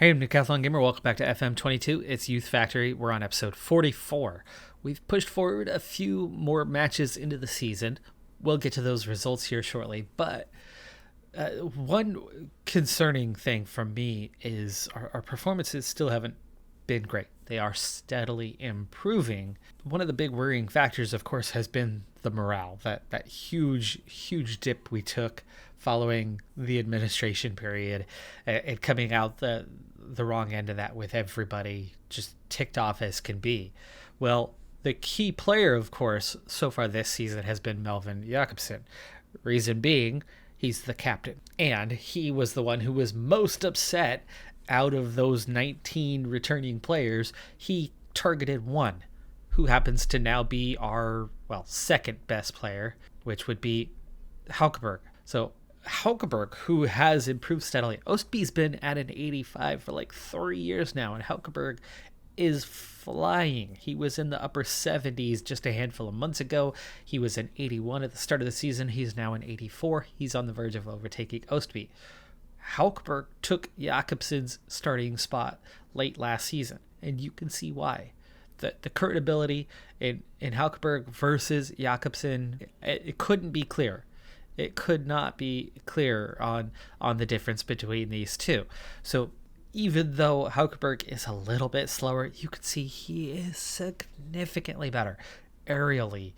Hey, I'm Decathlon Gamer. Welcome back to FM22. It's Youth Factory. We're on episode 44. We've pushed forward a few more matches into the season. We'll get to those results here shortly. But one concerning thing from me is our performances still haven't been great. They are steadily improving. One of the big worrying factors, of course, has been the morale. That huge dip we took following the administration period and coming out the wrong end of that with everybody just ticked off as can be. Well, the key player, of course, so far this season has been Melvin Jakobsen. Reason being, he's the captain. And he was the one who was most upset out of those 19 returning players. He targeted one, who happens to now be our, second best player, which would be Haukeberg. So Haukeberg, who has improved steadily. Ostby's been at an 85 for like 3 years now, and Haukeberg is flying. He was in the upper 70s just a handful of months ago. He was an 81 at the start of the season. He's now an 84. He's on the verge of overtaking Ostby. Haukeberg took Jakobsen's starting spot late last season, and you can see why. The current ability in Haukeberg versus Jakobsen, it couldn't be clear. It could not be clear on the difference between these two. So even though Haukeberg is a little bit slower, you can see he is significantly better aerially,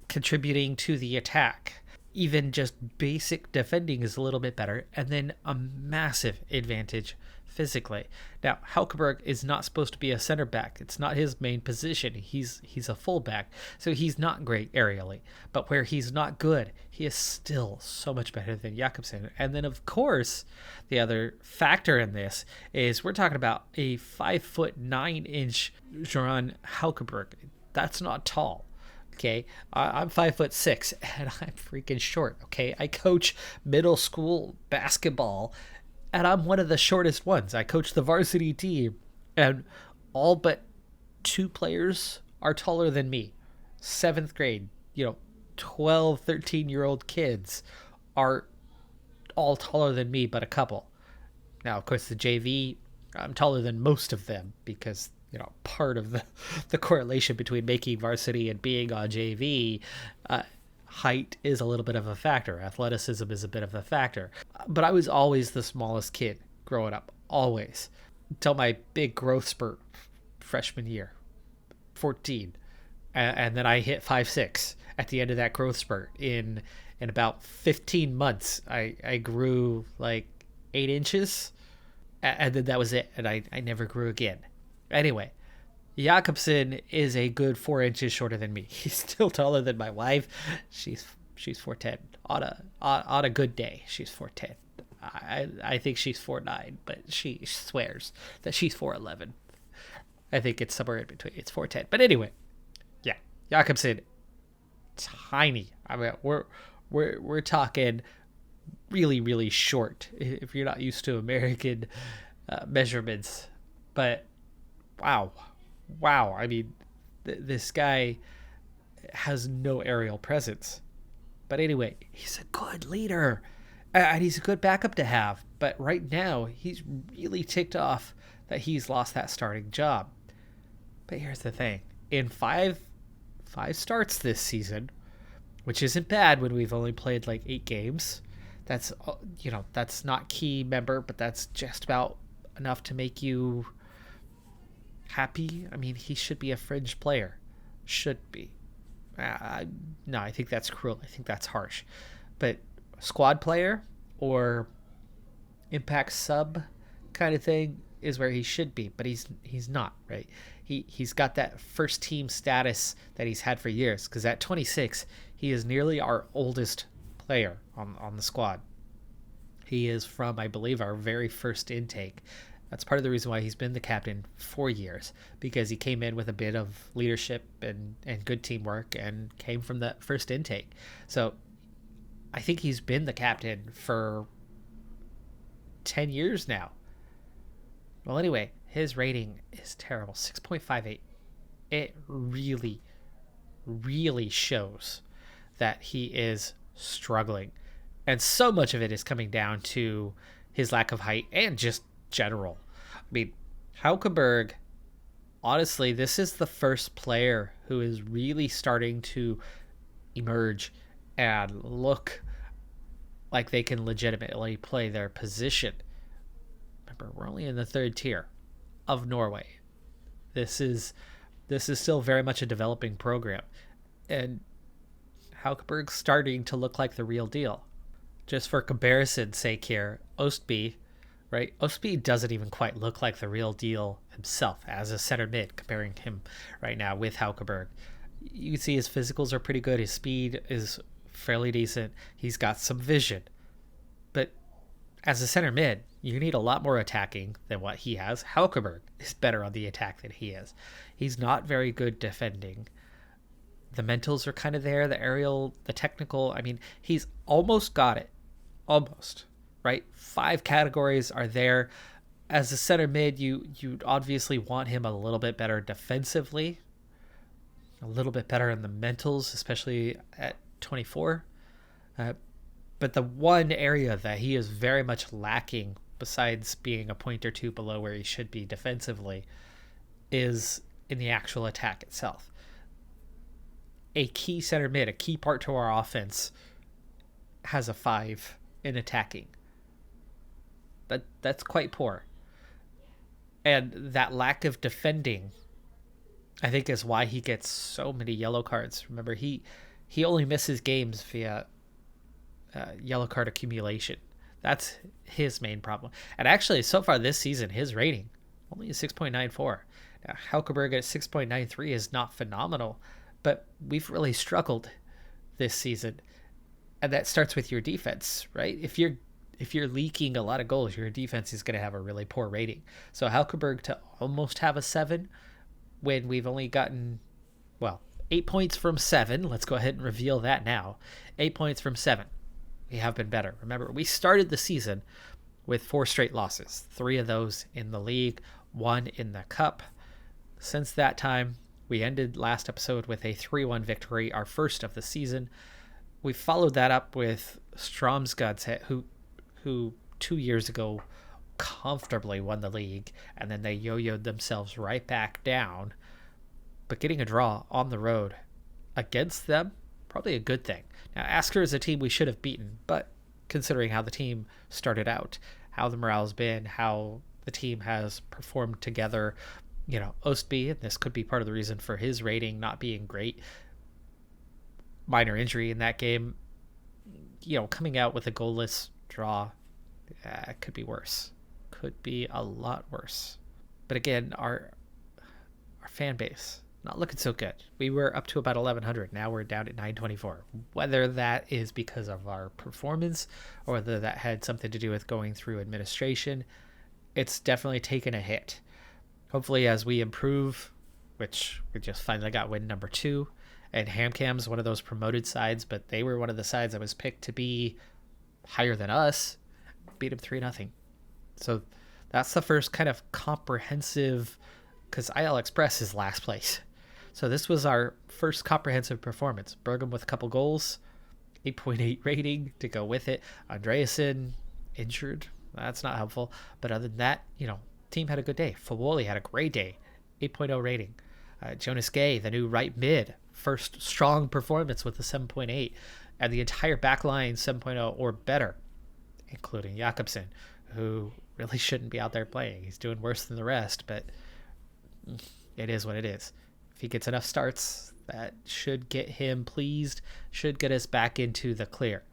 contributing to the attack. Even just basic defending is a little bit better, and then a massive advantage physically. Now, Haukeberg is not supposed to be a center back. It's not his main position. He's a fullback, so he's not great aerially. But where he's not good, he is still so much better than Jakobsen. And then, of course, the other factor in this is we're talking about a 5'9" Joran Haukeberg. That's not tall. Okay, I'm 5'6" and I'm freaking short. Okay, I coach middle school basketball, and I'm one of the shortest ones. I coach the varsity team, and all but 2 players are taller than me. 7th grade, 12, 13-year-old kids are all taller than me, but a couple. Now, of course, the JV, I'm taller than most of them because part of the correlation between making varsity and being on JV, height is a little bit of a factor. Athleticism is a bit of a factor. But I was always the smallest kid growing up, always. Until my big growth spurt freshman year, 14. And then I hit 5'6" at the end of that growth spurt. In about 15 months, I grew like 8 inches, and then that was it. And I never grew again. Anyway, Jakobsen is a good 4 inches shorter than me. He's still taller than my wife. She's 4'10". On a good day, she's 4'10". I think she's 4'9", but she swears that she's 4'11". I think it's somewhere in between. It's 4'10". But anyway, yeah, Jakobsen, tiny. I mean, we're talking really, really short if you're not used to American measurements, but. Wow. I mean, this guy has no aerial presence. But anyway, he's a good leader. And he's a good backup to have. But right now, he's really ticked off that he's lost that starting job. But here's the thing. In five starts this season, which isn't bad when we've only played like 8 games. That's, that's not key member, but that's just about enough to make you happy. I mean, he should be a fringe player. Should be. No, I think that's cruel. I think that's harsh. But squad player or impact sub kind of thing is where he should be, but he's not, right? He's got that first team status that he's had for years, because at 26, he is nearly our oldest player on the squad. He is from, I believe, our very first intake. That's part of the reason why he's been the captain for years, because he came in with a bit of leadership and good teamwork and came from that first intake. So I think he's been the captain for 10 years now. Well, anyway, his rating is terrible, 6.58. It really, really shows that he is struggling. And so much of it is coming down to his lack of height and just general mean, Haukeberg, honestly, this is the first player who is really starting to emerge and look like they can legitimately play their position. Remember, we're only in the third tier of Norway. This is still very much a developing program, and Haukeberg's starting to look like the real deal. Just for comparison's sake here, Ostby, right? Ostby doesn't even quite look like the real deal himself as a center mid, comparing him right now with Haukeberg. You can see his physicals are pretty good. His speed is fairly decent. He's got some vision. But as a center mid, you need a lot more attacking than what he has. Haukeberg is better on the attack than he is. He's not very good defending. The mentals are kind of there, the aerial, the technical. I mean, he's almost got it. Almost, right? 5 categories are there. As a center mid, you obviously want him a little bit better defensively, a little bit better in the mentals, especially at 24. But the one area that he is very much lacking, besides being a point or two below where he should be defensively, is in the actual attack itself. A key center mid, a key part to our offense, has a 5 in attacking. That's quite poor. And that lack of defending, I think, is why he gets so many yellow cards. Remember, he only misses games via yellow card accumulation. That's his main problem. And actually, so far this season, his rating only is 6.94. Now, Haukeberg at 6.93 is not phenomenal, but we've really struggled this season. And that starts with your defense, right? If you're leaking a lot of goals, your defense is going to have a really poor rating. So Haukeberg to almost have a 7 when we've only gotten, 8 points from 7. Let's go ahead and reveal that now. 8 points from 7. We have been better. Remember, we started the season with 4 straight losses. 3 of those in the league, 1 in the cup. Since that time, we ended last episode with a 3-1 victory, our first of the season. We followed that up with Strømsgodset, who 2 years ago comfortably won the league, and then they yo-yoed themselves right back down. But getting a draw on the road against them, probably a good thing. Now, Asker is a team we should have beaten, but considering how the team started out, how the morale's been, how the team has performed together, Ostby, and this could be part of the reason for his rating not being great, minor injury in that game, coming out with a goalless draw, could be worse. Could be a lot worse. But again, our fan base, not looking so good. We were up to about 1,100. Now we're down at 924. Whether that is because of our performance or whether that had something to do with going through administration, it's definitely taken a hit. Hopefully as we improve, which we just finally got win number 2, and HamCam's one of those promoted sides, but they were one of the sides that was picked to be higher than us, beat them 3-0. So that's the first kind of comprehensive, because IL Express is last place. So this was our first comprehensive performance. Bergam with a couple goals, 8.8 rating to go with it. Andreasen injured. That's not helpful. But other than that, team had a good day. Fawoli had a great day, 8.0 rating. Jonas Gay, the new right mid, first strong performance with a 7.8. And the entire back line 7.0 or better, including Jakobsen, who really shouldn't be out there playing. He's doing worse than the rest, but it is what it is. If he gets enough starts, that should get him pleased, should get us back into the clear.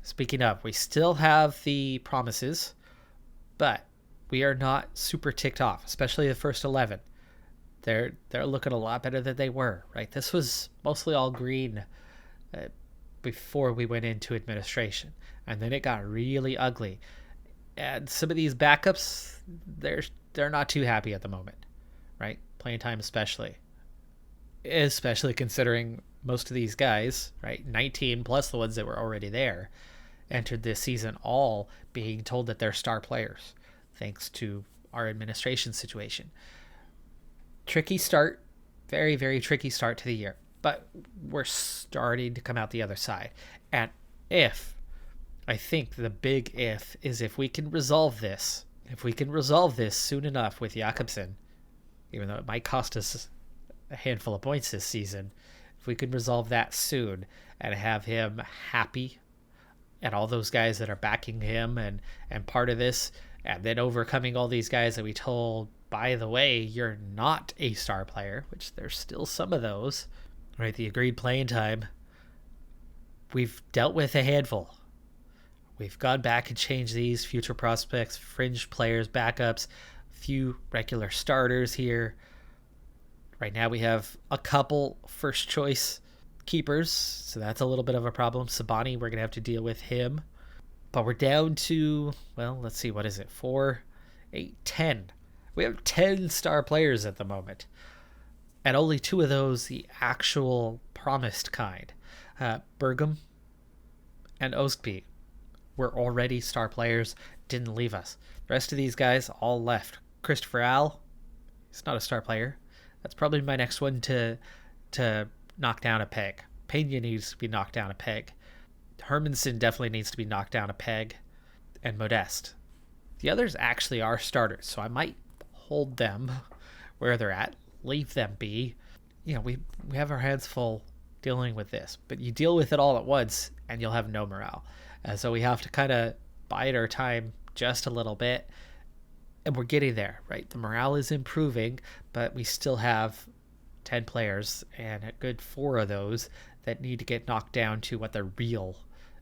Speaking of, we still have the promises, but we are not super ticked off, especially the first 11. They're looking a lot better than they were, right? This was mostly all green before we went into administration, and then it got really ugly. And some of these backups, they're not too happy at the moment, right? Playing time especially considering most of these guys, right, 19 plus the ones that were already there, entered this season all being told that they're star players, thanks to our administration situation. Tricky start, very, very tricky start to the year, but we're starting to come out the other side. And I think the big if is if we can resolve this If we can resolve this soon enough with Jakobsen, even though it might cost us a handful of points this season, if we could resolve that soon and have him happy and all those guys that are backing him and part of this, and then overcoming all these guys that we told, by the way, you're not a star player, which there's still some of those, right? The agreed playing time. We've dealt with a handful. We've gone back and changed these future prospects, fringe players, backups, few regular starters here. Right now we have a couple first choice keepers, so that's a little bit of a problem. Sabani, we're going to have to deal with him. But we're down to, well, let's see, what is it? 4, 8, 10. We have 10 star players at the moment. And only 2 of those the actual promised kind. Bergam and Oskby were already star players, didn't leave us. The rest of these guys all left. Christopher Al, he's not a star player. That's probably my next one to knock down a peg. Pena needs to be knocked down a peg. Hermanson definitely needs to be knocked down a peg. And Modeste. The others actually are starters, so I might hold them where they're at, leave them be. You know, we have our hands full dealing with this, but you deal with it all at once and you'll have no morale. So we have to kind of bide our time just a little bit, and we're getting there, right? The morale is improving, but we still have 10 players and a good 4 of those that need to get knocked down to what the real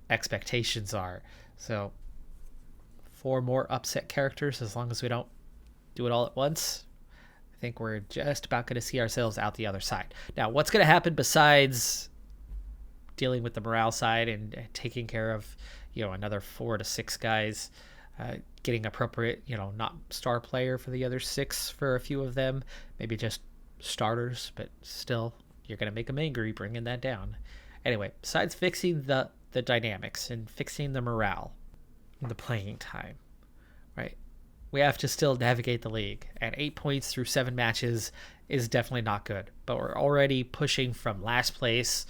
expectations are. So 4 more upset characters, as long as we don't do it all at once, I think we're just about going to see ourselves out the other side. Now, what's going to happen besides dealing with the morale side and taking care of, another 4 to 6 guys, getting appropriate, not star player for the other 6 for a few of them, maybe just starters, but still, you're going to make them angry bringing that down. Anyway, besides fixing the dynamics and fixing the morale, the playing time, right? We have to still navigate the league, and 8 points through 7 matches is definitely not good, but we're already pushing from last place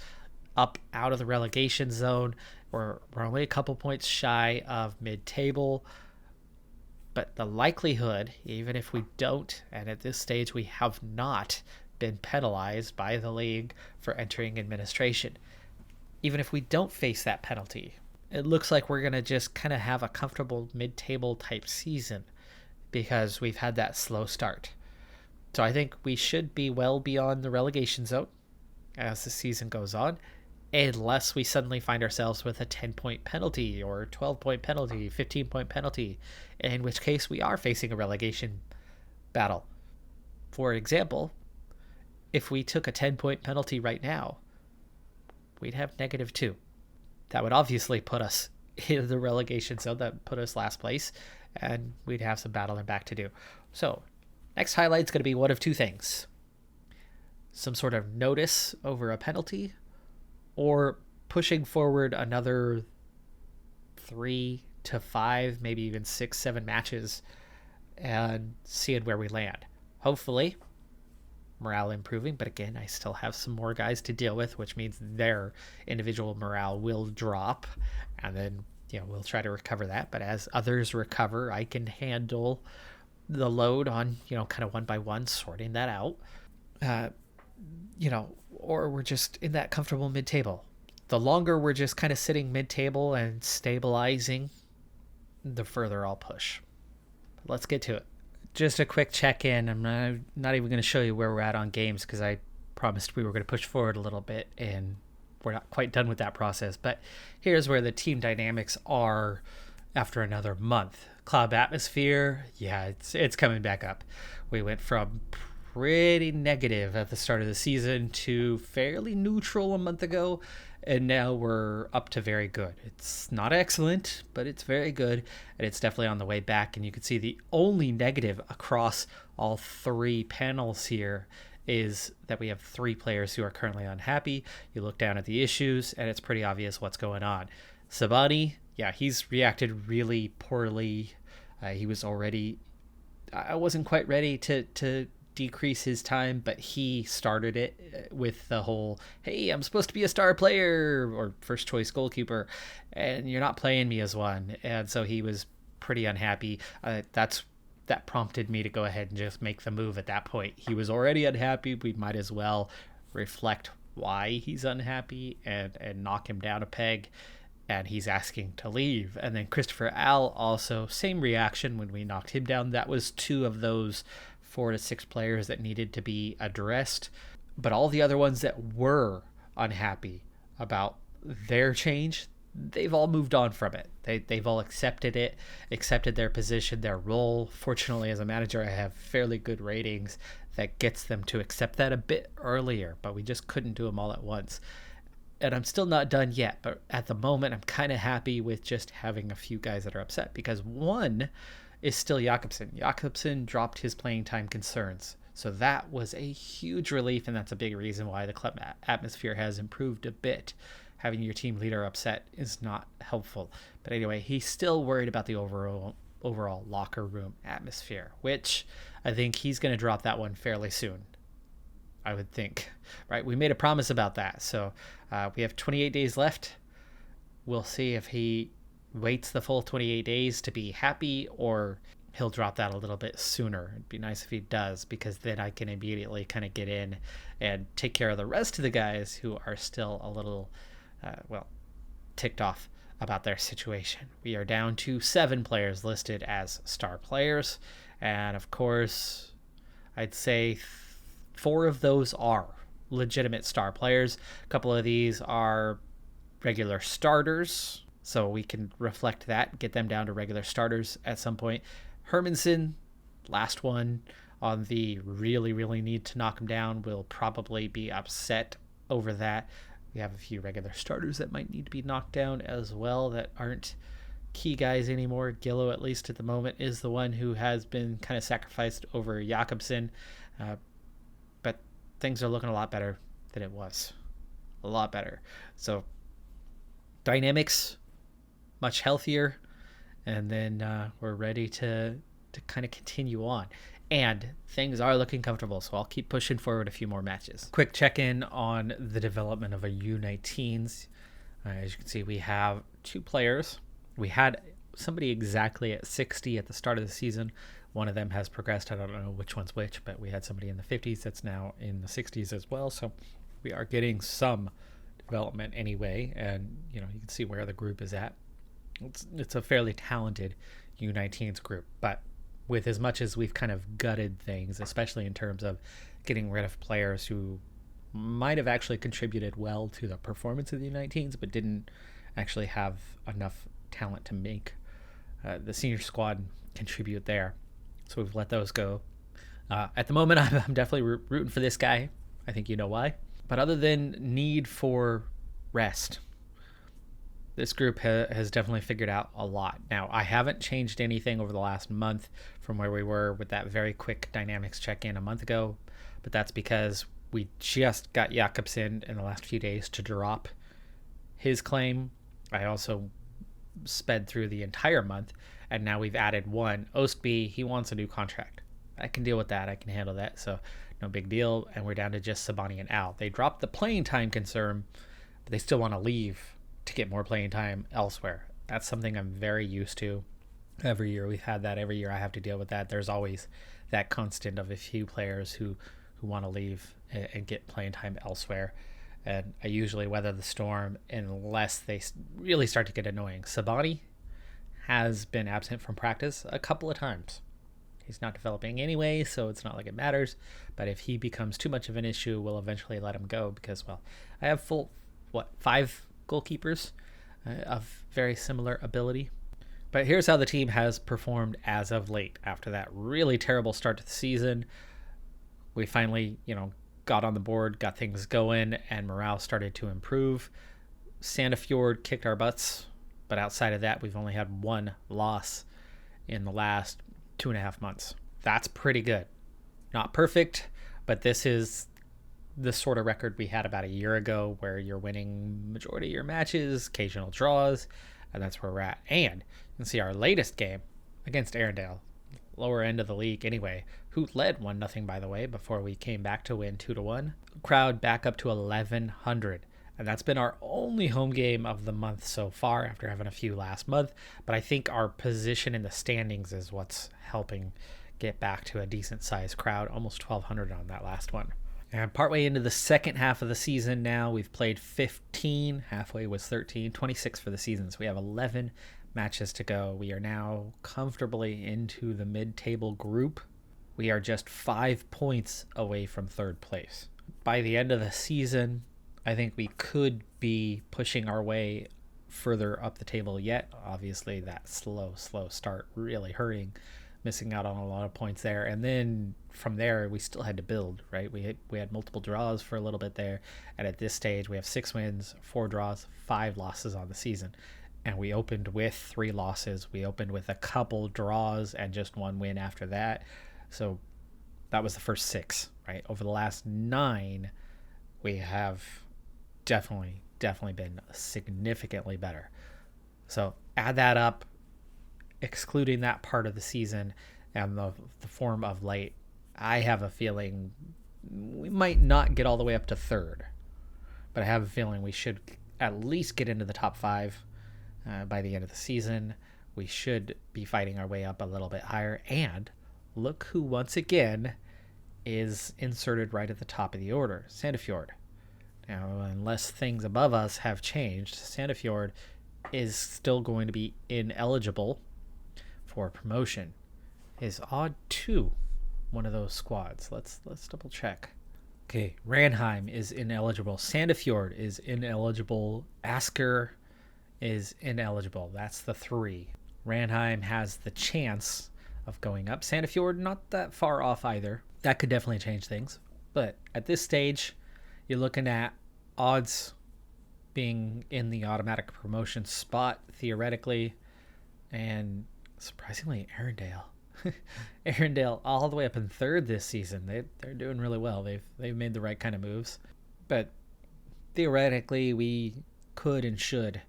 up out of the relegation zone. We're only a couple points shy of mid-table, but the likelihood, even if we don't, and at this stage we have not been penalized by the league for entering administration, even if we don't face that penalty, it looks like we're going to just kind of have a comfortable mid-table type season because we've had that slow start. So I think we should be well beyond the relegation zone as the season goes on, unless we suddenly find ourselves with a 10-point penalty or 12-point penalty, 15-point penalty, in which case we are facing a relegation battle. For example, if we took a 10-point penalty right now, we'd have -2. That would obviously put us in the relegation zone, that would put us last place, and we'd have some battling back to do. So, next highlight's going to be one of 2 things. Some sort of notice over a penalty, or pushing forward another 3 to 5, maybe even 6, 7 matches and seeing where we land. Hopefully, morale improving, but again, I still have some more guys to deal with, which means their individual morale will drop, and then, we'll try to recover that. But as others recover, I can handle the load on, kind of one by one, sorting that out. Or we're just in that comfortable mid-table. The longer we're just kind of sitting mid-table and stabilizing, the further I'll push. But let's get to it. Just a quick check-in. I'm not even going to show you where we're at on games because I promised we were going to push forward a little bit, and we're not quite done with that process. But here's where the team dynamics are after another month. Club atmosphere, yeah, it's coming back up. We went from pretty negative at the start of the season to fairly neutral a month ago, and now we're up to very good. It's not excellent, but it's very good, and it's definitely on the way back. And you can see the only negative across all 3 panels here is that we have 3 players who are currently unhappy. You look down at the issues, and it's pretty obvious what's going on. Sabani, yeah, he's reacted really poorly. He was already... I wasn't quite ready to decrease his time, but he started it with the whole, hey, I'm supposed to be a star player or first choice goalkeeper, and you're not playing me as one. And so he was pretty unhappy. That prompted me to go ahead and just make the move at that point. He was already unhappy. We might as well reflect why he's unhappy and knock him down a peg. And he's asking to leave. And then Christopher Al also, same reaction when we knocked him down. That was 2 of those 4 to 6 players that needed to be addressed. But all the other ones that were unhappy about their change, they've all moved on from it. They've all accepted it, accepted their position, their role. Fortunately, as a manager, I have fairly good ratings that gets them to accept that a bit earlier, but we just couldn't do them all at once. And I'm still not done yet, but at the moment, I'm kind of happy with just having a few guys that are upset, because one is still Jakobsen. Jakobsen dropped his playing time concerns. So that was a huge relief, and that's a big reason why the club atmosphere has improved a bit. Having your team leader upset is not helpful. But anyway, he's still worried about the overall locker room atmosphere, which I think he's going to drop that one fairly soon, I would think. Right? We made a promise about that. So we have 28 days left. We'll see if he waits the full 28 days to be happy, or he'll drop that a little bit sooner. It'd be nice if he does, because then I can immediately kind of get in and take care of the rest of the guys who are still a little, ticked off about their situation. We are down to 7 players listed as star players. And of course, I'd say 4 of those are legitimate star players. A couple of these are regular starters, so we can reflect that, get them down to regular starters at some point. Hermansen, last one on the really, really need to knock him down, will probably be upset over that. We have a few regular starters that might need to be knocked down as well that aren't key guys anymore. Gillo, at least at the moment, is the one who has been kind of sacrificed over Jakobsen. But things are looking a lot better than it was. A lot better. So dynamics, much healthier. And then we're ready to kind of continue on. And things are looking comfortable, so I'll keep pushing forward a few more matches. Quick check-in on the development of our U19s. As you can see, we have 2 players. We had somebody exactly at 60 at the start of the season. One of them has progressed. I don't know which one's which, but we had somebody in the 50s that's now in the 60s as well. So we are getting some development anyway, and you can see where the group is at. It's a fairly talented U19s group, but with as much as we've kind of gutted things, especially in terms of getting rid of players who might have actually contributed well to the performance of the U19s, but didn't actually have enough talent to make the senior squad contribute there. So we've let those go. At the moment, I'm definitely rooting for this guy. I think you know why. But other than need for rest, this group has definitely figured out a lot. Now, I haven't changed anything over the last month from where we were with that very quick dynamics check-in a month ago, but that's because we just got Jakobsen in the last few days to drop his claim. I also sped through the entire month, and now we've added one. Ostby, he wants a new contract. I can deal with that. I can handle that, so no big deal. And we're down to just Sabani and Al. They dropped the playing time concern, but they still want to leave to get more playing time elsewhere. That's something I'm very used to. Every year we've had that. Every year I have to deal with that. There's always that constant of a few players who want to leave and get playing time elsewhere. And I usually weather the storm unless they really start to get annoying. Sabani has been absent from practice a couple of times. He's not developing anyway, so it's not like it matters. But if he becomes too much of an issue, we'll eventually let him go because, I have 5 goalkeepers of very similar ability. But here's how the team has performed as of late. After that really terrible start to the season, we finally, got on the board, got things going, and morale started to improve. Sandefjord kicked our butts, but outside of that, we've only had 1 loss in the last 2.5 months. That's pretty good. Not perfect, but this is the sort of record we had about a year ago where you're winning majority of your matches, occasional draws, and that's where we're at. And you can see our latest game against Arendelle, lower end of the league anyway, who led 1-0, by the way, before we came back to win 2-1. Crowd back up to 1,100 And that's been our only home game of the month so far after having a few last month. But I think our position in the standings is what's helping get back to a decent sized crowd, almost 1,200 on that last one. And partway into the second half of the season now, we've played 15, halfway was 13, 26 for the season. So we have 11 matches to go. We are now comfortably into the mid-table group. We are just 5 points away from third place. By the end of the season, I think we could be pushing our way further up the table yet. Obviously, that slow start really hurting, missing out on a lot of points there. And then from there, we still had to build, right? We had multiple draws for a little bit there. And at this stage, we have 6 wins, 4 draws, 5 losses on the season. And we opened with 3 losses. We opened with a couple draws and just 1 win after that. So that was the first 6, right? Over the last 9, we have definitely been significantly better. So add that up, excluding that part of the season and the form of late, I have a feeling we might not get all the way up to third, but I have a feeling we should at least get into the top 5 by the end of the season. We should be fighting our way up a little bit higher. And look who once again is inserted right at the top of the order, Sandefjord. Now, unless things above us have changed, Sandefjord is still going to be ineligible for promotion. Is Odd 2 one of those squads? Let's double check. Okay, Ranheim is ineligible. Sandefjord is ineligible. Asker is ineligible. That's the 3. Ranheim has the chance of going up. Sandefjord, not that far off either. That could definitely change things. But at this stage, you're looking at odds being in the automatic promotion spot, theoretically, and surprisingly, Arendelle. Arendelle all the way up in third this season. They're doing really well. They've made the right kind of moves. But theoretically, we could and should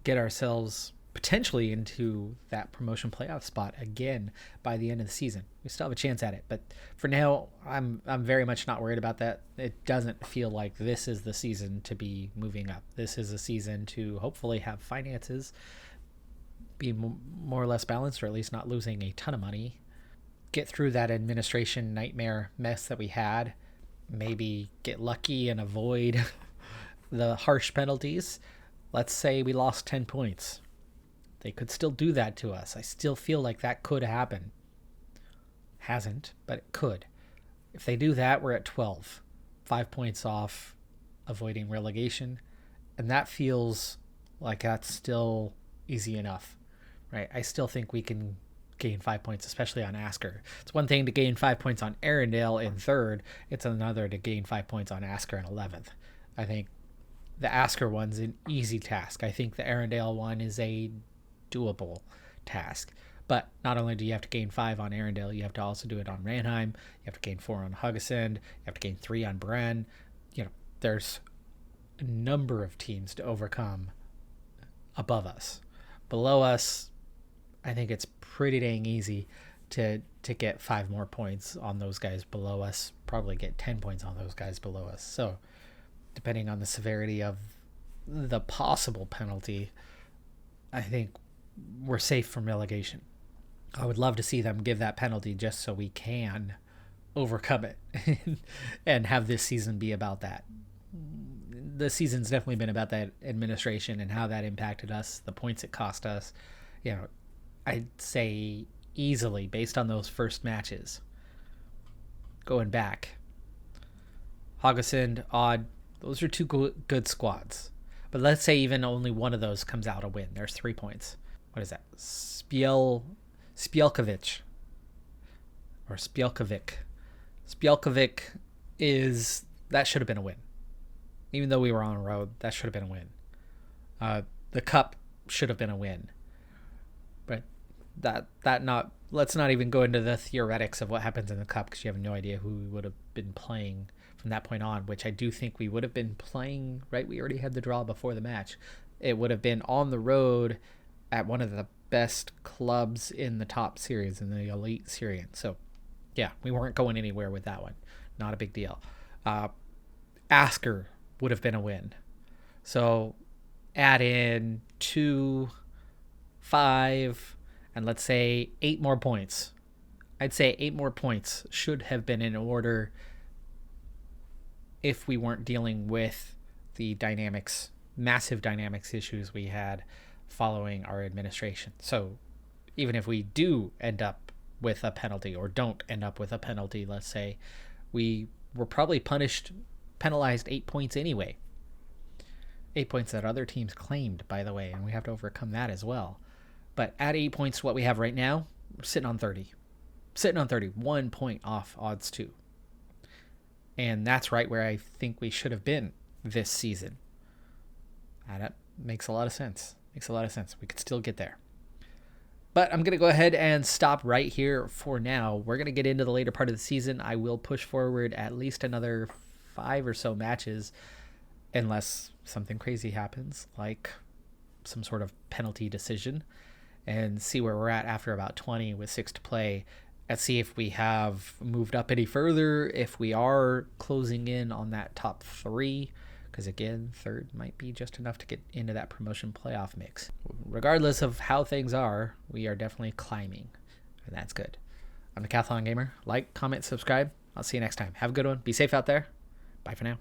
get ourselves potentially into that promotion playoff spot again by the end of the season. We still have a chance at it, but for now, I'm very much not worried about that. It doesn't feel like this is the season to be moving up. This is a season to hopefully have finances be more or less balanced, or at least not losing a ton of money. Get through that administration nightmare mess that we had. Maybe get lucky and avoid the harsh penalties. Let's say we lost 10 points. They could still do that to us. I still feel like that could happen. Hasn't, but it could. If they do that, we're at 12. 5 points off avoiding relegation. And that feels like that's still easy enough, right? I still think we can gain 5 points, especially on Asker. It's one thing to gain 5 points on Arendelle in third. It's another to gain 5 points on Asker in 11th. I think the Asker one's an easy task. I think the Arendelle one is a doable task. But not only do you have to gain 5 on Arendelle, you have to also do it on Ranheim. You have to gain 4 on Haugesund. You have to gain 3 on Bren. There's a number of teams to overcome above us. Below us, I think it's pretty dang easy to get 5 more points on those guys below us. Probably get 10 points on those guys below us. So depending on the severity of the possible penalty, I think we're safe from relegation. I would love to see them give that penalty just so we can overcome it and have this season be about that. The season's definitely been about that administration and how that impacted us, the points it cost us. I'd say easily, based on those first matches, going back, Haugesund, Odd, those are 2 good squads. But let's say even only one of those comes out a win. There's 3 points. What is that? Spjelkovic. Or Spjelkovic. Spjelkovic that should have been a win. Even though we were on a road, that should have been a win. The cup should have been a win. But let's not even go into the theoretics of what happens in the cup, because you have no idea who we would have been playing from that point on, which I do think we would have been playing, right? We already had the draw before the match. It would have been on the road at one of the best clubs in the top series, in the elite Syrian. So yeah, we weren't going anywhere with that one. Not a big deal. Asker would have been a win. So add in 2, 5, and let's say 8 more points. I'd say 8 more points should have been in order if we weren't dealing with the massive dynamics issues we had following our administration. So even if we do end up with a penalty or don't end up with a penalty, let's say, we were probably penalized 8 points anyway. 8 points that other teams claimed, by the way, and we have to overcome that as well. But at 8 points, what we have right now, we're sitting on 30. 1 point off odds 2. And that's right where I think we should have been this season. That makes a lot of sense. We could still get there. But I'm going to go ahead and stop right here for now. We're going to get into the later part of the season. I will push forward at least another 5 or so matches, unless something crazy happens, like some sort of penalty decision, and see where we're at after about 20 with 6 to play, and see if we have moved up any further, if we are closing in on that top 3, because again, 3rd might be just enough to get into that promotion playoff mix. Regardless of how things are, we are definitely climbing, and that's good. I'm Decathlon Gamer. Like, comment, subscribe. I'll see you next time. Have a good one. Be safe out there. Bye for now.